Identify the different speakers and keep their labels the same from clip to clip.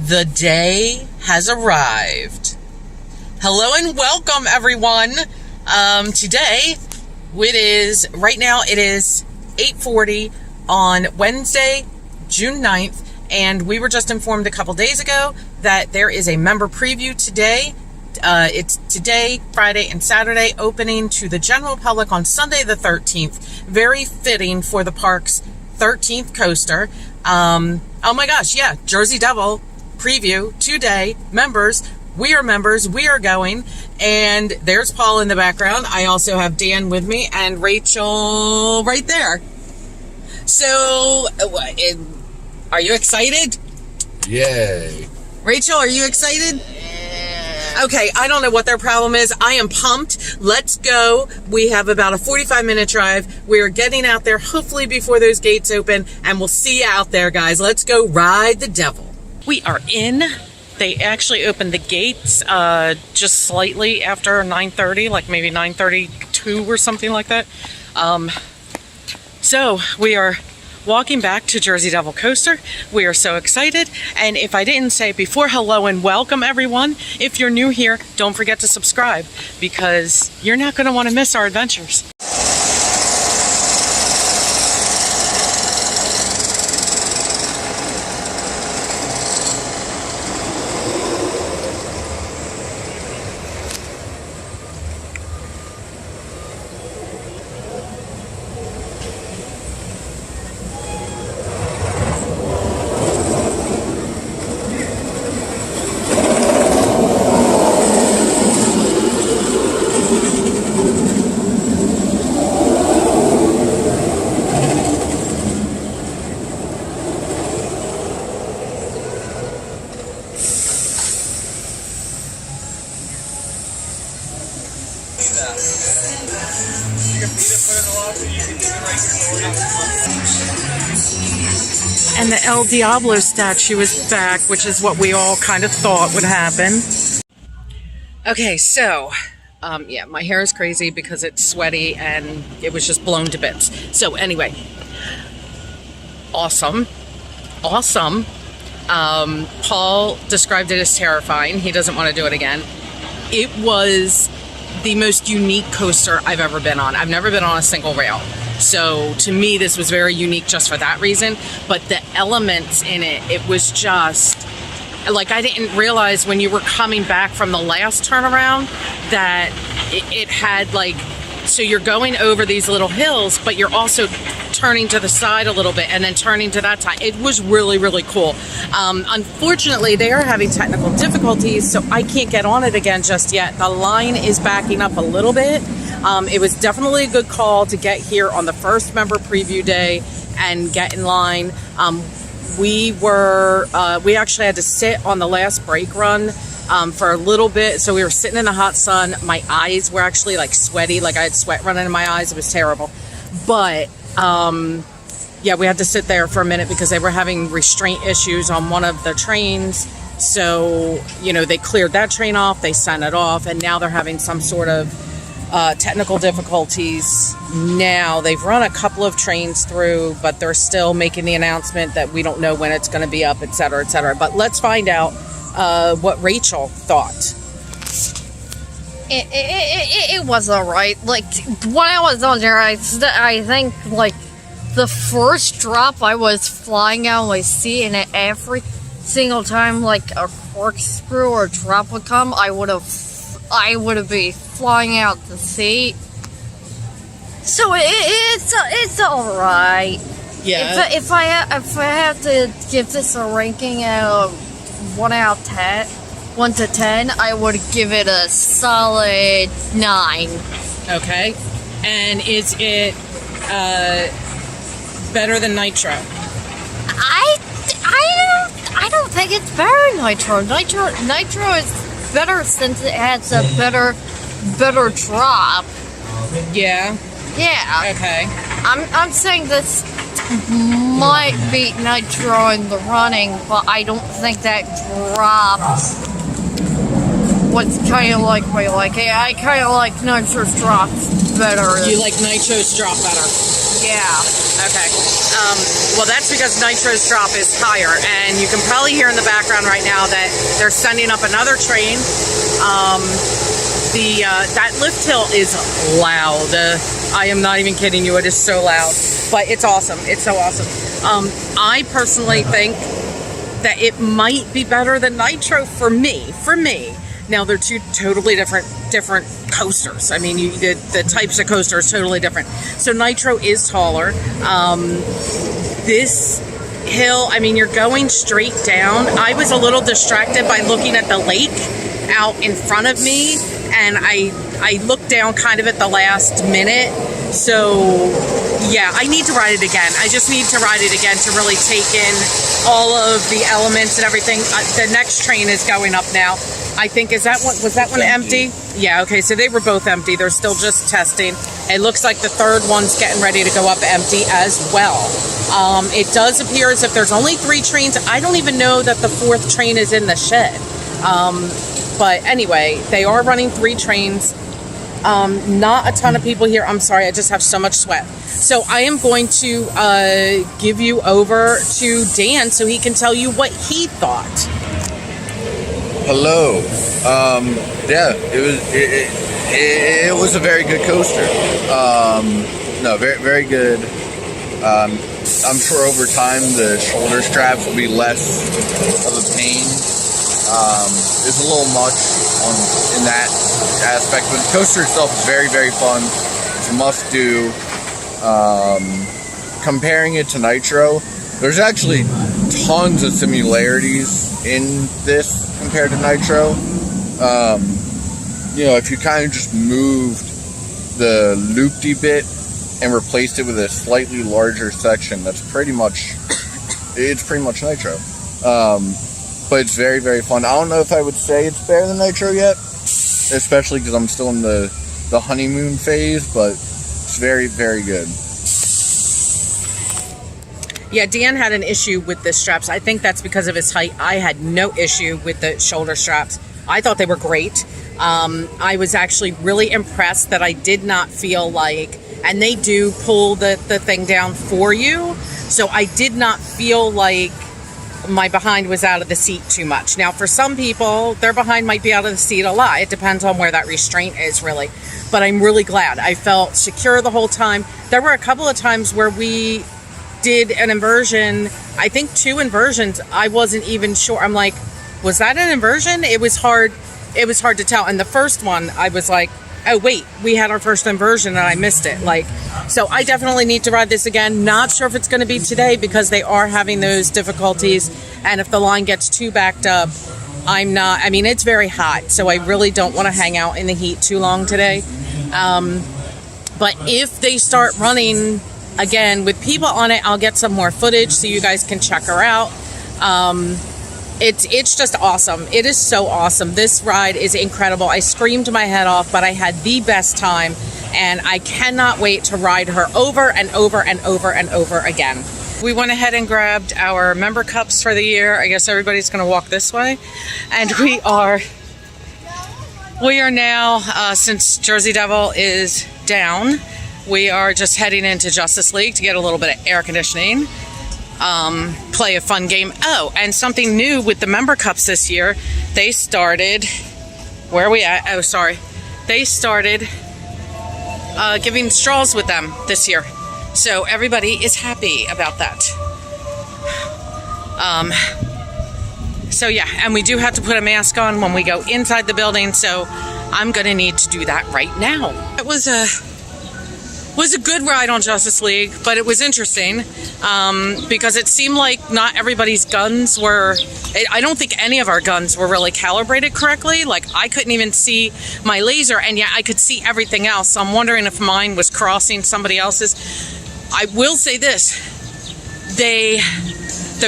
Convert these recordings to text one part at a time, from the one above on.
Speaker 1: The day has arrived. Hello and welcome, everyone. Today, it is 8:40 on Wednesday, June 9th, and we were just informed a couple days ago that there is a member preview today. It's today, Friday, and Saturday, opening to the general public on Sunday the 13th. Very fitting for the park's 13th coaster. Oh my gosh, yeah, Jersey Devil preview today. Members, we are going. And there's Paul in the background. I also have Dan with me and Rachel right there. So, are you excited?
Speaker 2: Yay.
Speaker 1: Rachel, are you excited? Okay, I don't know what their problem is. I am pumped. Let's go. We have about a 45-minute drive. We are getting out there hopefully before those gates open, and we'll see you out there, guys. Let's go ride the devil. We are in. They actually opened the gates just slightly after 9:30, like maybe 9:32 or something like that. So we are walking back to Jersey Devil Coaster. We are so excited. And if I didn't say it before, hello and welcome, everyone. If you're new here, don't forget to subscribe because you're not going to want to miss our adventures. And the El Diablo statue is back, which is what we all kind of thought would happen. Okay, so, yeah, my hair is crazy because it's sweaty and it was just blown to bits. So anyway, awesome. Paul described it as terrifying. He doesn't want to do it again. It was the most unique coaster I've ever been on. I've never been on a single rail. So to me, this was very unique just for that reason. But the elements in it, it was just, like, I didn't realize when you were coming back from the last turnaround that it had, like, so you're going over these little hills, but you're also turning to the side a little bit and then turning to that side. It was really, really cool. Unfortunately, they are having technical difficulties, so I can't get on it again just yet. The line is backing up a little bit. It was definitely a good call to get here on the first member preview day and get in line. We actually had to sit on the last brake run for a little bit. So we were sitting in the hot sun. My eyes were actually like sweaty, like I had sweat running in my eyes. It was terrible. But yeah, we had to sit there for a minute because they were having restraint issues on one of the trains. So, you know, they cleared that train off, they sent it off, and now they're having some sort of technical difficulties. Now they've run a couple of trains through, but they're still making the announcement that we don't know when it's going to be up, etc., etc. But let's find out what Rachel thought.
Speaker 3: It was alright. Like, when I was on there, I think, like, the first drop I was flying out of my seat, and every single time, like, a corkscrew or a drop would come, I would have been flying out the seat. So it's alright.
Speaker 1: Yeah.
Speaker 3: If I have to give this a ranking out of 1 to 10, I would give it a solid 9.
Speaker 1: Okay. And is it better than Nitro?
Speaker 3: I don't think it's better than Nitro. Nitro is better since it has a better drop.
Speaker 1: Yeah.
Speaker 3: Yeah.
Speaker 1: Okay.
Speaker 3: I'm saying this might beat Nitro in the running, but I don't think that drop was kind of like I kind of like Nitro's drops better.
Speaker 1: You like Nitro's drop better? Yeah. Okay. Well, that's because Nitro's drop is higher, and you can probably hear in the background right now that they're sending up another train. That lift hill is loud. I am not even kidding you. It is so loud, but it's awesome. It's so awesome. I personally think that it might be better than Nitro for me. Now, they're two totally different coasters. I mean, the types of coasters totally different. So Nitro is taller. This hill, I mean, you're going straight down. I was a little distracted by looking at the lake out in front of me, and I looked down kind of at the last minute. So yeah, I need to ride it again. I just need to ride it again to really take in all of the elements and everything. The next train is going up now. I think, was that one empty? Yeah, okay, so they were both empty. They're still just testing. It looks like the third one's getting ready to go up empty as well. It does appear as if there's only 3 trains. I don't even know that the 4th train is in the shed. But anyway, they are running 3 trains. Not a ton of people here. I'm sorry, I just have so much sweat. So I am going to give you over to Dan so he can tell you what he thought.
Speaker 2: Hello. Yeah, it was a very good coaster. No, very, very good. I'm sure over time the shoulder straps will be less of a pain. It's a little much in that aspect, but the coaster itself is very, very fun. It's a must-do. Comparing it to Nitro, there's actually tons of similarities in this compared to Nitro. If you kind of just moved the loopty bit and replaced it with a slightly larger section, it's pretty much Nitro. But it's very, very fun. I don't know if I would say it's better than Nitro yet, especially because I'm still in the honeymoon phase, but it's very, very good.
Speaker 1: Yeah, Dan had an issue with the straps. I think that's because of his height. I had no issue with the shoulder straps. I thought they were great. I was actually really impressed that I did not feel like, and they do pull the thing down for you, so I did not feel like my behind was out of the seat too much. Now, for some people, their behind might be out of the seat a lot. It depends on where that restraint is, really. But I'm really glad. I felt secure the whole time. There were a couple of times where we did an inversion, I think 2 inversions. I wasn't even sure. I'm like, was that an inversion? It was hard to tell. And the first one, I was like, oh wait, we had our first inversion and I missed it. So I definitely need to ride this again. Not sure if it's going to be today because they are having those difficulties, and if the line gets too backed up, it's very hot, so I really don't want to hang out in the heat too long today. But if they start running again with people on it, I'll get some more footage so you guys can check her out. It's just awesome. It is so awesome. This ride is incredible. I screamed my head off, but I had the best time, and I cannot wait to ride her over and over and over and over again. We went ahead and grabbed our member cups for the year. I guess everybody's going to walk this way. And we are now, since Jersey Devil is down, we are just heading into Justice League to get a little bit of air conditioning. Play a fun game. Oh, and something new with the member cups this year. They started, where are we at? Oh, sorry. They started giving straws with them this year. So everybody is happy about that. So yeah, and we do have to put a mask on when we go inside the building, so I'm gonna need to do that right now. It was a good ride on Justice League, but it was interesting because it seemed like not everybody's guns were, I don't think any of our guns were really calibrated correctly. Like, I couldn't even see my laser, and yet I could see everything else. So I'm wondering if mine was crossing somebody else's. I will say this, the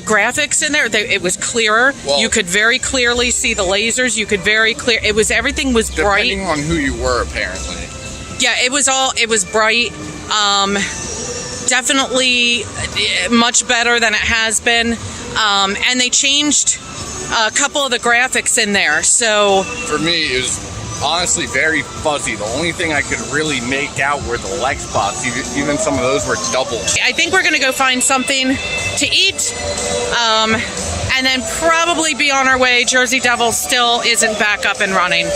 Speaker 1: graphics in there, it was clearer. Well, you could very clearly see the lasers. You could everything was bright.
Speaker 2: Depending on who you were, apparently.
Speaker 1: Yeah, it was bright. Definitely much better than it has been. And they changed a couple of the graphics in there. So
Speaker 2: for me, it was honestly very fuzzy. The only thing I could really make out were the leg spots. Even some of those were double.
Speaker 1: I think we're gonna go find something to eat, and then probably be on our way. Jersey Devil still isn't back up and running.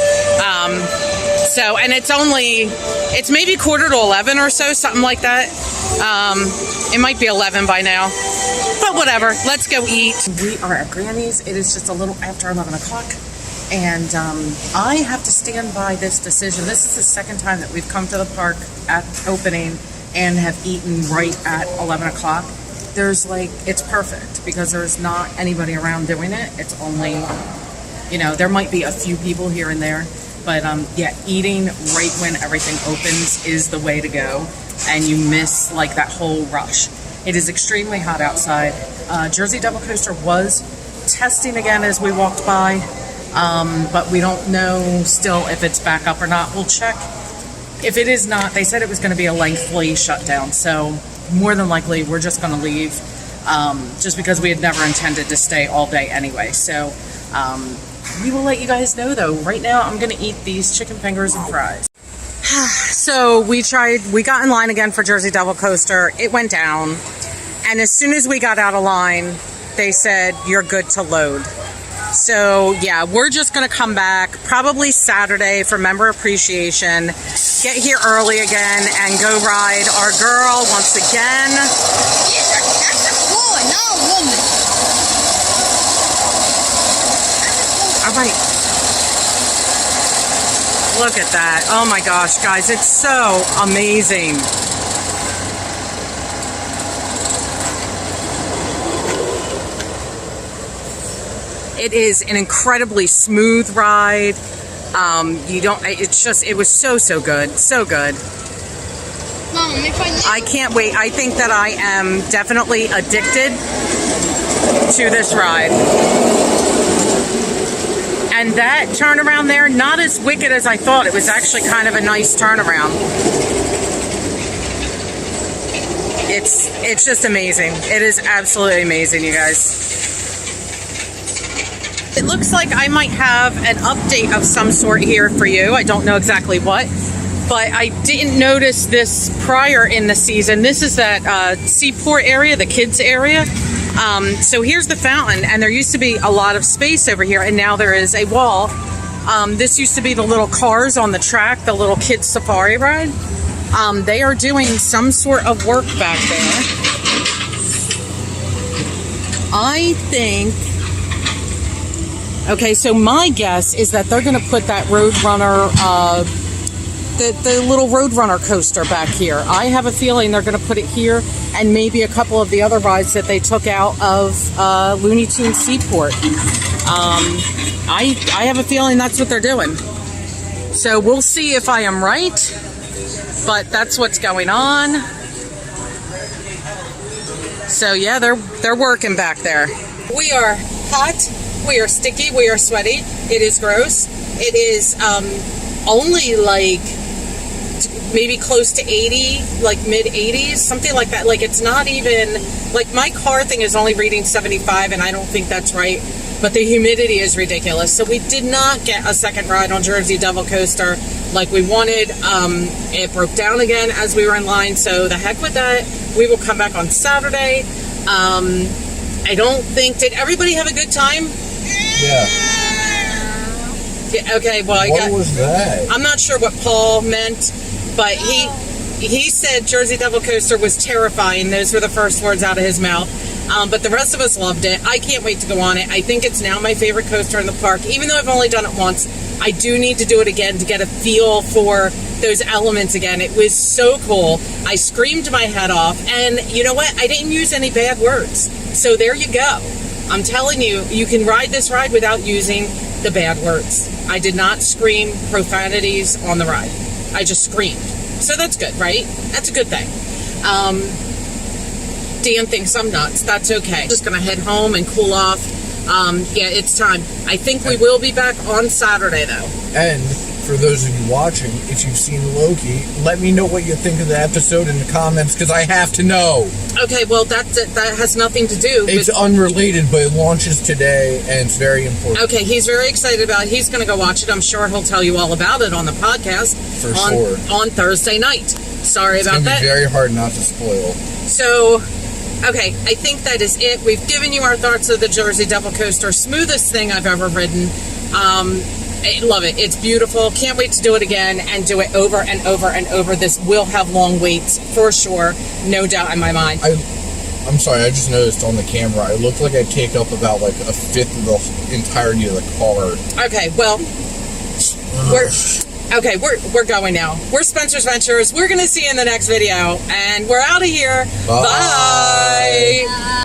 Speaker 1: So, and it's maybe 11:15 or so, something like that. It might be 11 by now, but whatever. Let's go eat. We are at Granny's. It is just a little after 11 o'clock. And I have to stand by this decision. This is the second time that we've come to the park at opening and have eaten right at 11 o'clock. It's perfect because there's not anybody around doing it. It's only, there might be a few people here and there. But yeah, eating right when everything opens is the way to go. And you miss that whole rush. It is extremely hot outside. Jersey Devil Coaster was testing again as we walked by. But we don't know still if it's back up or not. We'll check. If it is not, they said it was going to be a lengthy shutdown. So more than likely, we're just going to leave just because we had never intended to stay all day anyway. So we will let you guys know, though. Right now, I'm going to eat these chicken fingers and fries. So we got in line again for Jersey Devil Coaster. It went down. And as soon as we got out of line, they said, you're good to load. So yeah, we're just going to come back probably Saturday for member appreciation, get here early again, and go ride our girl once again.
Speaker 3: That's a boy, not a woman.
Speaker 1: All right. Look at that. Oh my gosh, guys, it's so amazing. It is an incredibly smooth ride. It was so good. So good.
Speaker 3: Mom,
Speaker 1: I can't wait. I think that I am definitely addicted to this ride. And that turnaround there, not as wicked as I thought. It was actually kind of a nice turnaround. It's just amazing. It is absolutely amazing, you guys. It looks like I might have an update of some sort here for you. I don't know exactly what, but I didn't notice this prior in the season. This is that seaport area, the kids area. So here's the fountain, and there used to be a lot of space over here, and now there is a wall. This used to be the little cars on the track, the little kids safari ride. They are doing some sort of work back there. I think... Okay, so my guess is that they're going to put that Roadrunner, the little Roadrunner coaster back here. I have a feeling they're going to put it here, and maybe a couple of the other rides that they took out of Looney Tunes Seaport. I have a feeling that's what they're doing. So we'll see if I am right, but that's what's going on. So yeah, they're working back there. We are hot. We are sticky, we are sweaty, it is gross. It is only maybe close to 80, mid 80s, something like that. It's not even, my car thing is only reading 75, and I don't think that's right, but the humidity is ridiculous. So we did not get a second ride on Jersey Devil Coaster like we wanted. It broke down again as we were in line, so the heck with that. We will come back on Saturday. I don't think, did everybody have a good time?
Speaker 2: Yeah.
Speaker 1: Okay, well,
Speaker 2: what was that?
Speaker 1: I'm not sure what Paul meant, but he said Jersey Devil Coaster was terrifying. Those were the first words out of his mouth. But the rest of us loved it. I can't wait to go on it. I think it's now my favorite coaster in the park. Even though I've only done it once, I do need to do it again to get a feel for those elements again. It was so cool. I screamed my head off, and you know what? I didn't use any bad words. So there you go. I'm telling you, you can ride this ride without using the bad words. I did not scream profanities on the ride. I just screamed. So that's good, right? That's a good thing. Dan thinks I'm nuts. That's okay. Just gonna head home and cool off. Yeah, it's time. I think we will be back on Saturday, though.
Speaker 2: And
Speaker 4: for those of you watching, if you've seen Loki, let me know what you think of the episode in the comments, because I have to know.
Speaker 1: Okay, well, that has nothing to do
Speaker 4: It's
Speaker 1: with...
Speaker 4: unrelated, but it launches today, and it's very important.
Speaker 1: Okay, he's very excited about it. He's going to go watch it. I'm sure he'll tell you all about it on the podcast.
Speaker 4: For sure.
Speaker 1: On Thursday night. Sorry
Speaker 4: It's
Speaker 1: about
Speaker 4: going to
Speaker 1: that.
Speaker 4: be very hard not to spoil.
Speaker 1: So, okay, I think that is it. We've given you our thoughts of the Jersey Devil Coaster. Smoothest thing I've ever ridden. I love it. It's beautiful. Can't wait to do it again and do it over and over and over. This will have long waits for sure. No doubt in my mind.
Speaker 4: I'm sorry, I just noticed on the camera, it looked like I'd take up about like a fifth of the entirety of the car.
Speaker 1: Okay, well, we're going now. We're Spencer's Ventures. We're going to see you in the next video, and we're out of here.
Speaker 4: Bye.
Speaker 1: Bye.